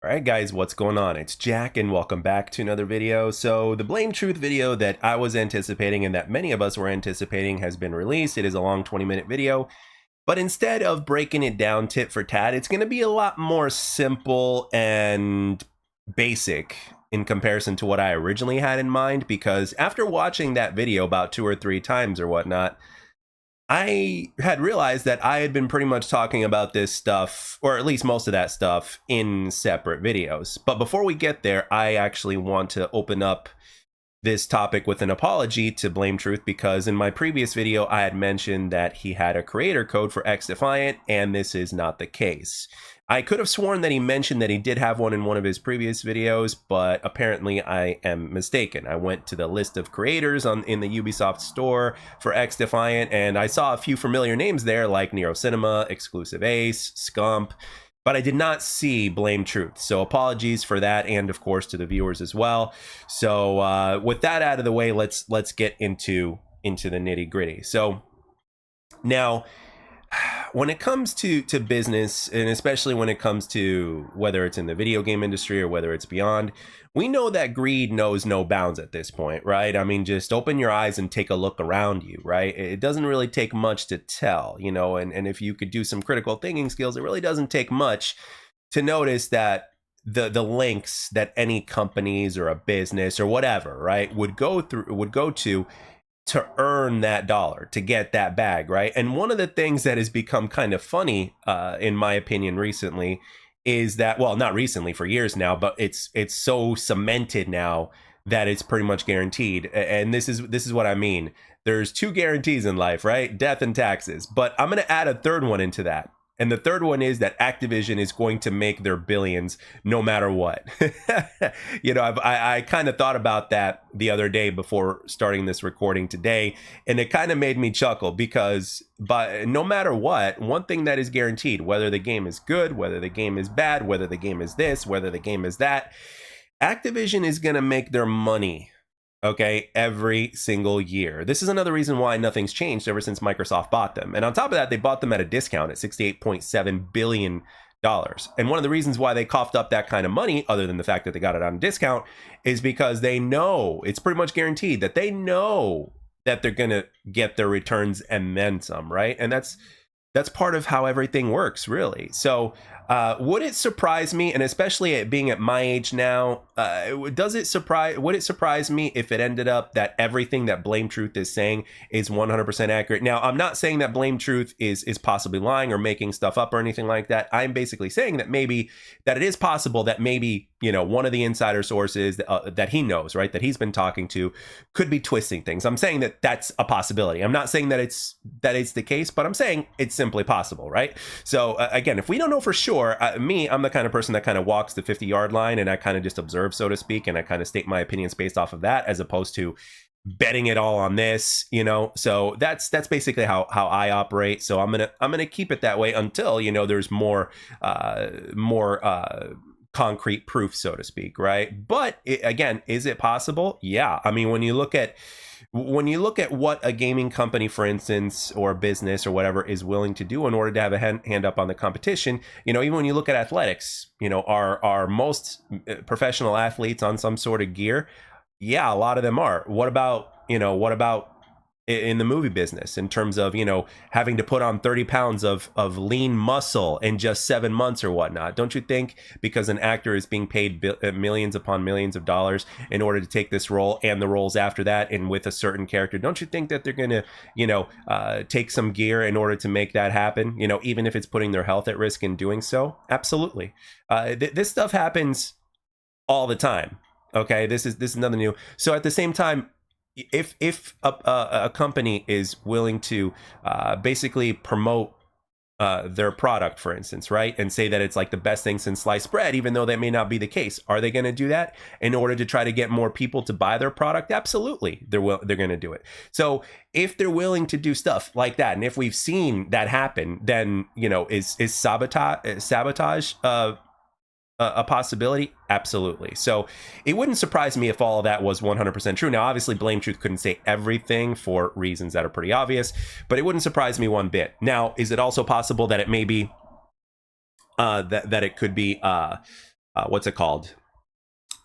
All right, guys, what's going on? It's Jack, and welcome back to another video. So the Blame Truth video that I was anticipating and that many of us were anticipating has been released. It is a long 20-minute video, but instead of breaking it down tit for tat, it's going to be a lot more simple and basic in comparison to what I originally had in mind, because after watching that video about 2 or 3 times or whatnot, I had realized that I had been pretty much talking about this stuff, or at least most of that stuff, in separate videos. But before we get there, I actually want to open up this topic with an apology to Blame Truth, because in my previous video, I had mentioned that he had a creator code for XDefiant, and this is not the case. I could have sworn that he mentioned that he did have one in one of his previous videos, but apparently I am mistaken. I went to the list of creators in the Ubisoft store for XDefiant, and I saw a few familiar names there like Nero Cinema, Exclusive Ace, Scump, but I did not see Blame Truth. So apologies for that, and of course to the viewers as well. So with that out of the way, let's get into the nitty gritty. So now, when it comes to business, and especially when it comes to whether it's in the video game industry or whether it's beyond, we know that greed knows no bounds at this point, right? I mean, just open your eyes and take a look around you, right? It doesn't really take much to tell, you know, and if you could do some critical thinking skills, it really doesn't take much to notice that the lengths that any companies or a business or whatever, right, would go to earn that dollar, to get that bag, right? And one of the things that has become kind of funny, in my opinion, recently, is that, well, not recently, for years now, but it's so cemented now that it's pretty much guaranteed. And this is what I mean. There's 2 guarantees in life, right? Death and taxes. But I'm going to add a third one into that. And the third one is that Activision is going to make their billions no matter what. You know, I kind of thought about that the other day before starting this recording today, and it kind of made me chuckle because no matter what, one thing that is guaranteed, whether the game is good, whether the game is bad, whether the game is this, whether the game is that, Activision is going to make their money, okay, every single year. This is another reason why nothing's changed ever since Microsoft bought them. And on top of that, they bought them at a discount at $68.7 billion. And one of the reasons why they coughed up that kind of money, other than the fact that they got it on a discount, is because they know, it's pretty much guaranteed that they know that they're going to get their returns and then some, right? And that's part of how everything works, really. So would it surprise me, and especially it being at my age now, would it surprise me if it ended up that everything that Blame Truth is saying is 100% accurate? Now, I'm not saying that Blame Truth is possibly lying or making stuff up or anything like that. I'm basically saying that that it is possible that maybe, you know, one of the insider sources that he knows, right, that he's been talking to, could be twisting things. I'm saying that that's a possibility. I'm not saying that it's the case, but I'm saying it's simply possible, right? So again, if we don't know for sure, I'm the kind of person that kind of walks the 50-yard line, and I kind of just observe, so to speak, and I kind of state my opinions based off of that, as opposed to betting it all on this, you know. So that's basically how I operate. So I'm gonna keep it that way until, you know, there's more concrete proof, so to speak, right? But again, is it possible? Yeah. I mean, when you look at what a gaming company, for instance, or a business or whatever, is willing to do in order to have a hand up on the competition, you know, even when you look at athletics, you know, are most professional athletes on some sort of gear? Yeah, a lot of them are. What about in the movie business, in terms of, you know, having to put on 30 pounds of lean muscle in just 7 months or whatnot? Don't you think, because an actor is being paid millions upon millions of dollars in order to take this role and the roles after that, and with a certain character, don't you think that they're going to, you know, take some gear in order to make that happen, you know, even if it's putting their health at risk in doing so? Absolutely. This stuff happens all the time. Okay, this is nothing new. So at the same time, if a company is willing to basically promote their product, for instance, right, and say that it's like the best thing since sliced bread, even though that may not be the case, are they going to do that in order to try to get more people to buy their product? Absolutely, they're going to do it. So if they're willing to do stuff like that, and if we've seen that happen, then, you know, is sabotage a possibility? Absolutely. So it wouldn't surprise me if all of that was 100% true. Now, obviously, Blame Truth couldn't say everything for reasons that are pretty obvious, but it wouldn't surprise me one bit. Now, is it also possible that it may be that it could be what's it called?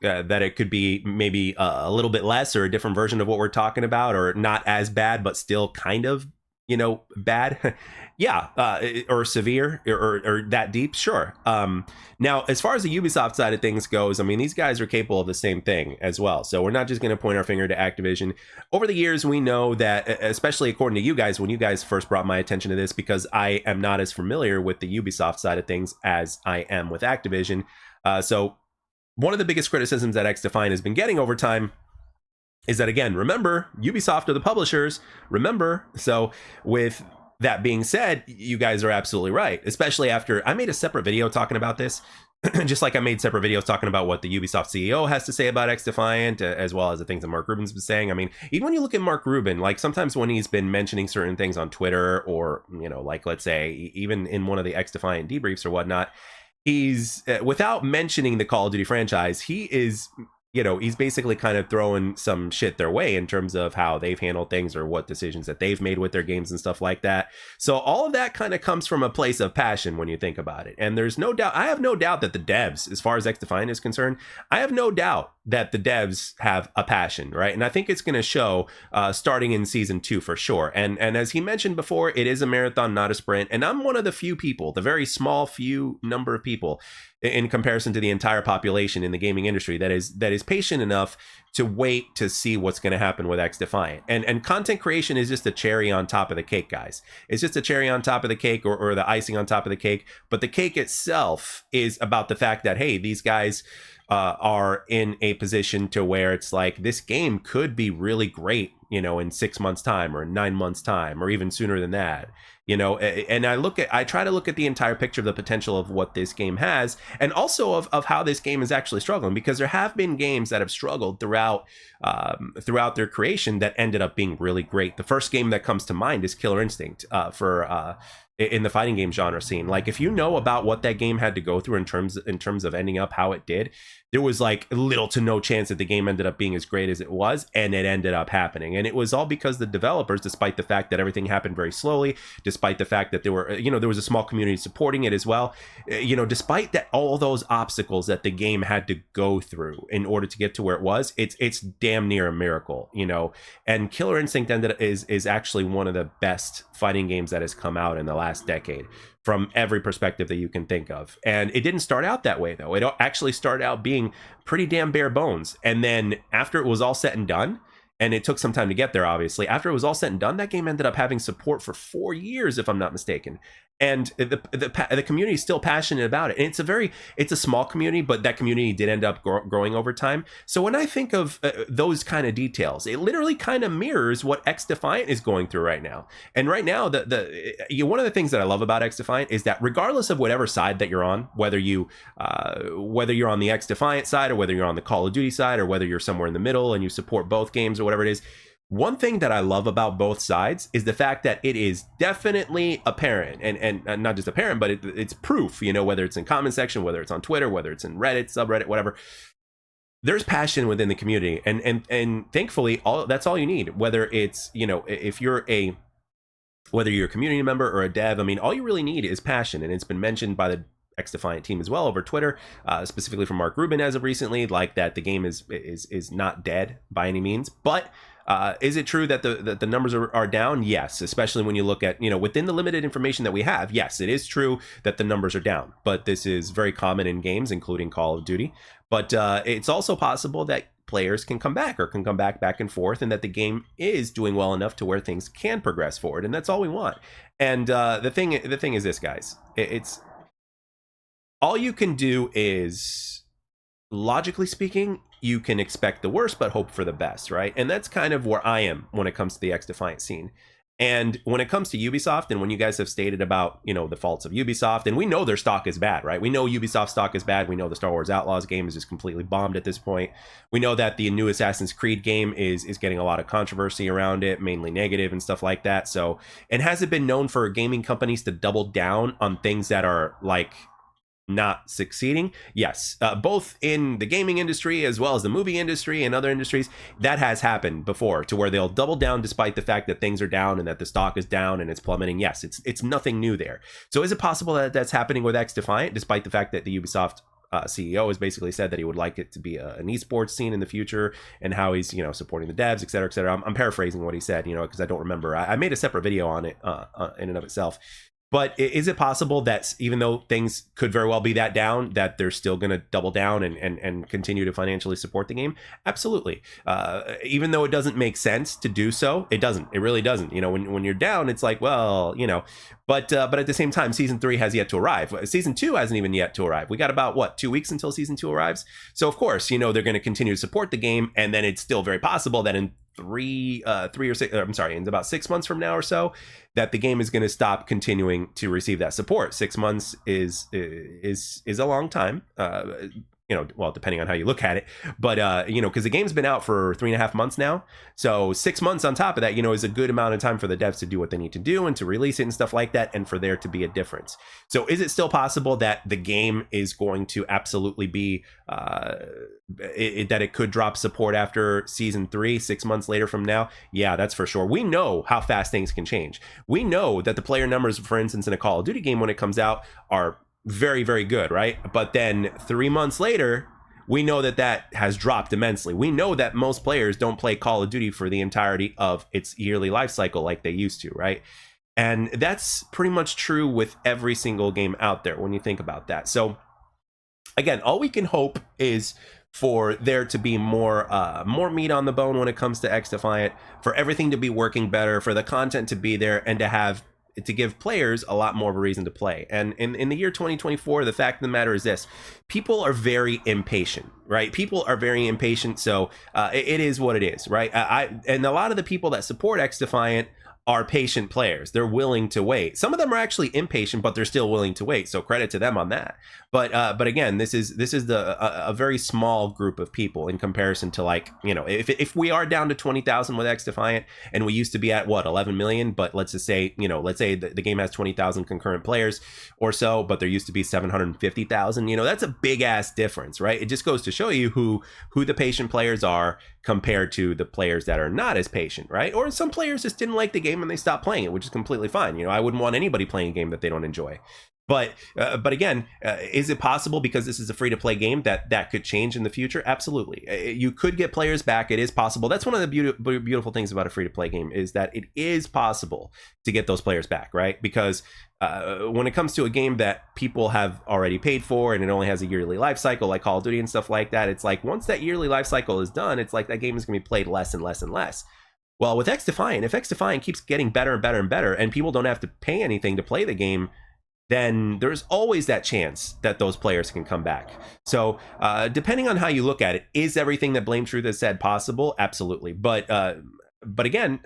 That it could be maybe a little bit less or a different version of what we're talking about, or not as bad, but still kind of, bad. Yeah, or severe, or that deep, sure. Now, as far as the Ubisoft side of things goes, I mean, these guys are capable of the same thing as well. So we're not just going to point our finger to Activision. Over the years, we know that, especially according to you guys, when you guys first brought my attention to this, because I am not as familiar with the Ubisoft side of things as I am with Activision. So one of the biggest criticisms that XDefiant has been getting over time is that, again, remember, Ubisoft are the publishers, remember. So with that being said, you guys are absolutely right, especially after I made a separate video talking about this, just like I made separate videos talking about what the Ubisoft CEO has to say about XDefiant, as well as the things that Mark Rubin's been saying. I mean, even when you look at Mark Rubin, like sometimes when he's been mentioning certain things on Twitter, or, like let's say even in one of the XDefiant debriefs or whatnot, he's without mentioning the Call of Duty franchise, he is, he's basically kind of throwing some shit their way in terms of how they've handled things or what decisions that they've made with their games and stuff like that. So all of that kind of comes from a place of passion when you think about it. And there's no doubt, I have no doubt that the devs, as far as XDefiant is concerned, I have no doubt that the devs have a passion, right? And I think it's going to show starting in season 2 for sure. And as he mentioned before, it is a marathon, not a sprint. And I'm one of the few people, the very small few number of people in comparison to the entire population in the gaming industry that is patient enough to wait to see what's going to happen with XDefiant. And content creation is just a cherry on top of the cake, guys. It's just a cherry on top of the cake, or the icing on top of the cake. But the cake itself is about the fact that, hey, these guys are in a position to where it's like, this game could be really great, in 6 months time, or 9 months time, or even sooner than that. And I try to look at the entire picture of the potential of what this game has, and also of how this game is actually struggling, because there have been games that have struggled throughout their creation that ended up being really great. The first game that comes to mind is Killer Instinct in the fighting game genre scene. Like, if you know about what that game had to go through in terms of ending up how it did, there was like little to no chance that the game ended up being as great as it was, and it ended up happening. And it was all because the developers, despite the fact that everything happened very slowly, despite the fact that there was a small community supporting it as well, despite that, all those obstacles that the game had to go through in order to get to where it was, it's damn near a miracle, And Killer Instinct is actually one of the best fighting games that has come out in the last decade, from every perspective that you can think of. And it didn't start out that way, though. It actually started out being pretty damn bare bones. And then after it was all said and done, and it took some time to get there, obviously, after it was all said and done, that game ended up having support for 4 years, if I'm not mistaken. And the community is still passionate about it. And it's a small community, but that community did end up growing over time. So when I think of those kind of details, it literally kind of mirrors what XDefiant is going through right now. And right now, one of the things that I love about XDefiant is that regardless of whatever side that you're on, whether you're on the XDefiant side, or whether you're on the Call of Duty side, or whether you're somewhere in the middle and you support both games or whatever it is, one thing that I love about both sides is the fact that it is definitely apparent, and not just apparent, but it's proof, whether it's in comment section, whether it's on Twitter, whether it's in Reddit, subreddit, whatever. There's passion within the community, and thankfully, that's all you need. Whether it's, whether you're a community member or a dev, I mean, all you really need is passion. And it's been mentioned by the XDefiant team as well over Twitter, specifically from Mark Rubin as of recently, like that the game is not dead by any means. But is it true that the numbers are down? Yes, especially when you look at, within the limited information that we have. Yes, it is true that the numbers are down, but this is very common in games, including Call of Duty. But it's also possible that players can come back back and forth, and that the game is doing well enough to where things can progress forward, and that's all we want. And the thing is this, guys, it's all you can do is, logically speaking, you can expect the worst but hope for the best, right? And that's kind of where I am when it comes to the XDefiant scene. And when it comes to Ubisoft, and when you guys have stated about, the faults of Ubisoft, and we know their stock is bad, right? We know Ubisoft stock is bad. We know the Star Wars Outlaws game is just completely bombed at this point. We know that the new Assassin's Creed game is getting a lot of controversy around it, mainly negative and stuff like that. So, and has it been known for gaming companies to double down on things that are like not succeeding? Yes, both in the gaming industry as well as the movie industry and other industries, that has happened before, to where they'll double down despite the fact that things are down and that the stock is down and it's plummeting. Yes, it's nothing new there. So is it possible that that's happening with XDefiant, despite the fact that the Ubisoft CEO has basically said that he would like it to be an esports scene in the future, and how he's, you know, supporting the devs, et cetera, et cetera. I'm paraphrasing what he said, you know, because I don't remember. I made a separate video on it in and of itself. But is it possible that even though things could very well be that down, that they're still going to double down and continue to financially support the game? Absolutely. Even though it doesn't make sense to do so, it doesn't. It really doesn't. You know, when you're down, it's like, well, you know, but at the same time, season 3 has yet to arrive. Season 2 hasn't even yet to arrive. We got about, what, 2 weeks until season 2 arrives? So, of course, you know, they're going to continue to support the game. And then it's still very possible that in in about 6 months from now or so, that the game is going to stop continuing to receive that support. 6 months is a long time. You know, well, depending on how you look at it, but you know, because the game's been out for 3.5 months now, so 6 months on top of that, you know, is a good amount of time for the devs to do what they need to do and to release it and stuff like that, and for there to be a difference. So, is it still possible that the game is going to absolutely be that it could drop support after season 3, 6 months later from now? Yeah, that's for sure. We know how fast things can change. We know that the player numbers, for instance, in a Call of Duty game when it comes out are very, very good, right? But then 3 months later, we know that has dropped immensely. We know that most players don't play Call of Duty for the entirety of its yearly life cycle like they used to, right? And that's pretty much true with every single game out there when you think about that. So again, all we can hope is for there to be more meat on the bone when it comes to XDefiant, for everything to be working better, for the content to be there, and to give players a lot more of a reason to play. And in the year 2024, the fact of the matter is this: people are very impatient, right? People are very impatient. So it is what it is, right? And a lot of the people that support XDefiant are patient players. They're willing to wait. Some of them are actually impatient, but they're still willing to wait. So credit to them on that. But again, this is a very small group of people in comparison to, like, you know, if we are down to 20,000 with XDefiant, and we used to be at what, 11 million, but let's just say, you know, let's say the game has 20,000 concurrent players or so, but there used to be 750,000. You know, that's a big ass difference, right? It just goes to show you who the patient players are compared to the players that are not as patient, right? Or some players just didn't like the game and they stopped playing it, which is completely fine. You know, I wouldn't want anybody playing a game that they don't enjoy. But again, is it possible, because this is a free-to-play game, that could change in the future? Absolutely. You could get players back. It is possible. That's one of the beautiful things about a free-to-play game, is that it is possible to get those players back, right? Because when it comes to a game that people have already paid for and it only has a yearly life cycle, like Call of Duty and stuff like that, it's like once that yearly life cycle is done, it's like that game is going to be played less and less and less. Well, with XDefiant, if XDefiant keeps getting better and better and better, and people don't have to pay anything to play the game, then there's always that chance that those players can come back. So depending on how you look at it, is everything that Blame Truth has said possible? Absolutely. But again,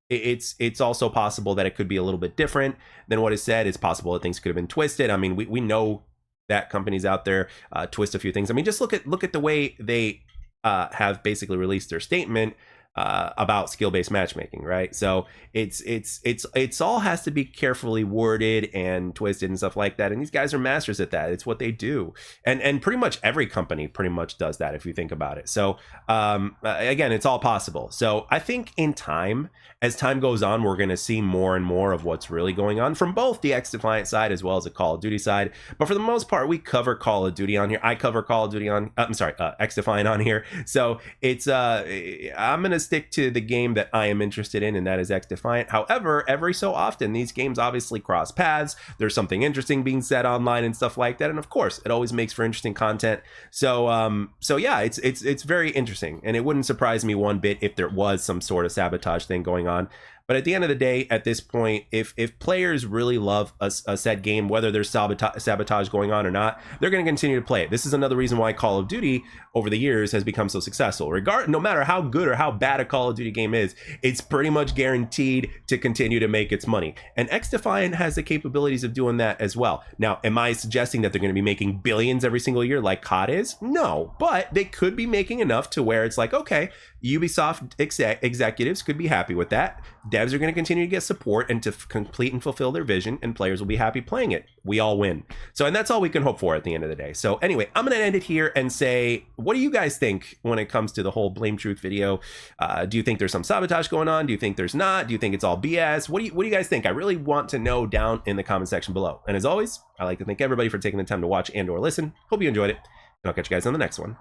it's also possible that it could be a little bit different than what is said. It's possible that things could have been twisted. I mean, we know that companies out there twist a few things. I mean, just look at the way they have basically released their statement about skill-based matchmaking, right? So it's all has to be carefully worded and twisted and stuff like that. And these guys are masters at that. It's what they do. And pretty much every company pretty much does that, if you think about it. So again, it's all possible. So I think in time, as time goes on, we're going to see more and more of what's really going on from both the XDefiant side as well as the Call of Duty side. But for the most part, we cover Call of Duty on here. I cover Call of Duty on, XDefiant on here. So it's, I'm going to stick to the game that I am interested in, and that is XDefiant. However, every so often, these games obviously cross paths. There's something interesting being said online and stuff like that. And of course, it always makes for interesting content. So yeah, it's very interesting. And it wouldn't surprise me one bit if there was some sort of sabotage thing going on. But at the end of the day, at this point, if players really love a said game, whether there's sabotage going on or not, they're going to continue to play it. This is another reason why Call of Duty over the years has become so successful. No matter how good or how bad a Call of Duty game is, it's pretty much guaranteed to continue to make its money. And XDefiant has the capabilities of doing that as well. Now, am I suggesting that they're going to be making billions every single year like COD is? No, but they could be making enough to where it's like, okay, Ubisoft executives could be happy with that. devs are going to continue to get support and to complete and fulfill their vision, and players will be happy playing it. We all win. So, and that's all we can hope for at the end of the day. So anyway, I'm going to end it here and say, what do you guys think when it comes to the whole Blame Truth video? Do you think there's some sabotage going on? Do you think there's not? Do you think it's all BS? What do you guys think? I really want to know down in the comment section below. And as always, I'd like to thank everybody for taking the time to watch and or listen. Hope you enjoyed it. And I'll catch you guys on the next one.